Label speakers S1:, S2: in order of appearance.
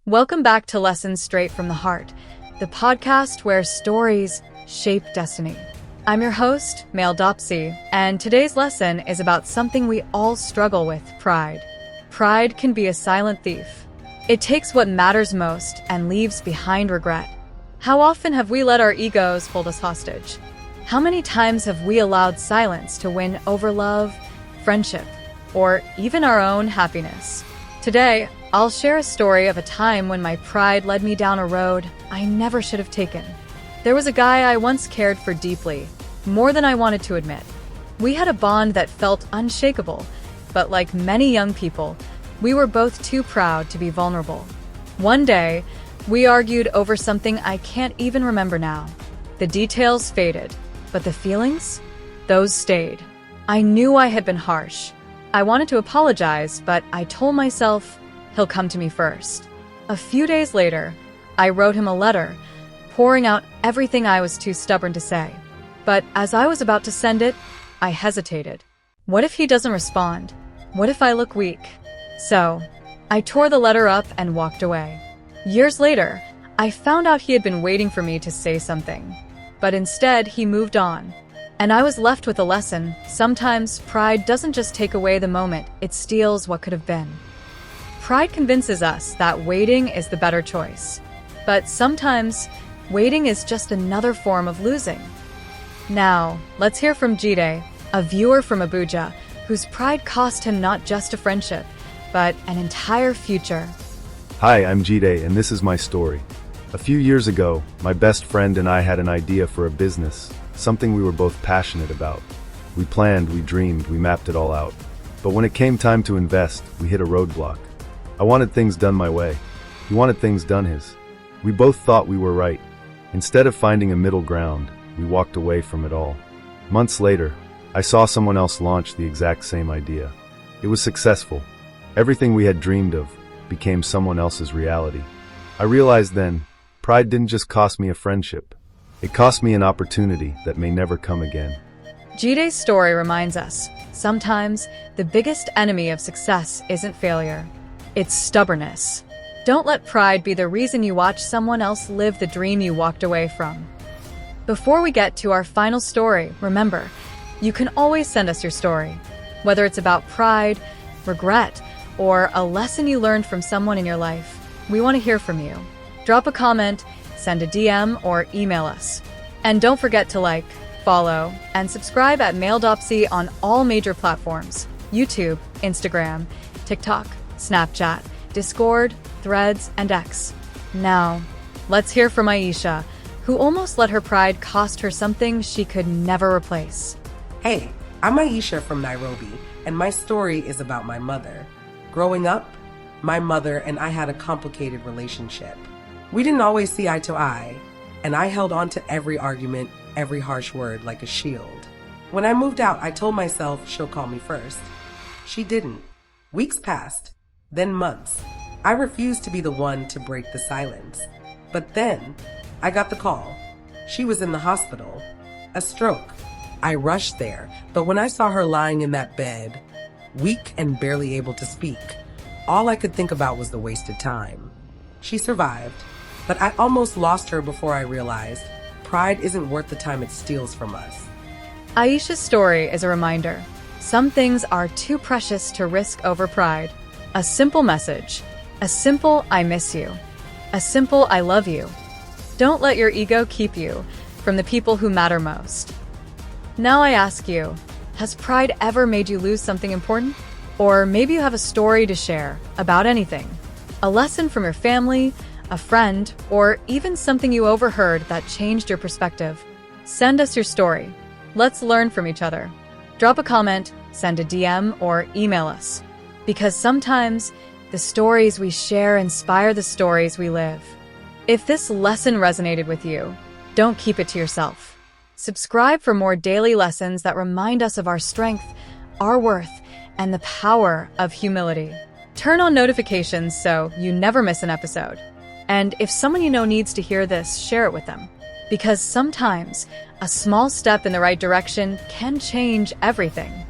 S1: Welcome back to Lessons Straight from the Heart, the podcast where stories shape destiny. I'm your host, Mail Dopsy, and today's lesson is about something we all struggle with, pride. Pride can be a silent thief. It takes what matters most and leaves behind regret. How often have we let our egos hold us hostage? How many times have we allowed silence to win over love, friendship, or even our own happiness? Today, I'll share a story of a time when my pride led me down a road I never should have taken. There was a guy I once cared for deeply, more than I wanted to admit. We had a bond that felt unshakable, but like many young people, we were both too proud to be vulnerable. One day, we argued over something I can't even remember now. The details faded, but the feelings? Those stayed. I knew I had been harsh. I wanted to apologize, but I told myself he'll come to me first. A few days later, I wrote him a letter, pouring out everything I was too stubborn to say. But as I was about to send it, I hesitated. What if he doesn't respond? What if I look weak? So, I tore the letter up and walked away. Years later, I found out he had been waiting for me to say something. But instead, he moved on. And I was left with a lesson. Sometimes pride doesn't just take away the moment, it steals what could have been. Pride convinces us that waiting is the better choice. But sometimes, waiting is just another form of losing. Now, let's hear from Jide, a viewer from Abuja, whose pride cost him not just a friendship, but an entire future.
S2: Hi, I'm Jide, and this is my story. A few years ago, my best friend and I had an idea for a business, something we were both passionate about. We planned, we dreamed, we mapped it all out. But when it came time to invest, we hit a roadblock. I wanted things done my way. He wanted things done his. We both thought we were right. Instead of finding a middle ground, we walked away from it all. Months later, I saw someone else launch the exact same idea. It was successful. Everything we had dreamed of became someone else's reality. I realized then, pride didn't just cost me a friendship. It cost me an opportunity that may never come again.
S1: Jide's story reminds us, sometimes the biggest enemy of success isn't failure. It's stubbornness. Don't let pride be the reason you watch someone else live the dream you walked away from. Before we get to our final story, remember, you can always send us your story. Whether it's about pride, regret, or a lesson you learned from someone in your life, we want to hear from you. Drop a comment, send a DM, or email us. And don't forget to like, follow, and subscribe at MailDopsy on all major platforms: YouTube, Instagram, TikTok, Snapchat, Discord, Threads, and X. Now, let's hear from Aisha, who almost let her pride cost her something she could never replace.
S3: Hey, I'm Aisha from Nairobi, and my story is about my mother. Growing up, my mother and I had a complicated relationship. We didn't always see eye to eye, and I held on to every argument, every harsh word like a shield. When I moved out, I told myself she'll call me first. She didn't. Weeks passed. Then months. I refused to be the one to break the silence. But then, I got the call. She was in the hospital. A stroke. I rushed there, but when I saw her lying in that bed, weak and barely able to speak, all I could think about was the wasted time. She survived, but I almost lost her before I realized pride isn't worth the time it steals from us.
S1: Aisha's story is a reminder. Some things are too precious to risk over pride. A simple message. A simple "I miss you." A simple "I love you." Don't let your ego keep you from the people who matter most. Now I ask you, has pride ever made you lose something important? Or maybe you have a story to share about anything. A lesson from your family, a friend, or even something you overheard that changed your perspective. Send us your story. Let's learn from each other. Drop a comment, send a DM, or email us. Because sometimes, the stories we share inspire the stories we live. If this lesson resonated with you, don't keep it to yourself. Subscribe for more daily lessons that remind us of our strength, our worth, and the power of humility. Turn on notifications so you never miss an episode. And if someone you know needs to hear this, share it with them. Because sometimes, a small step in the right direction can change everything.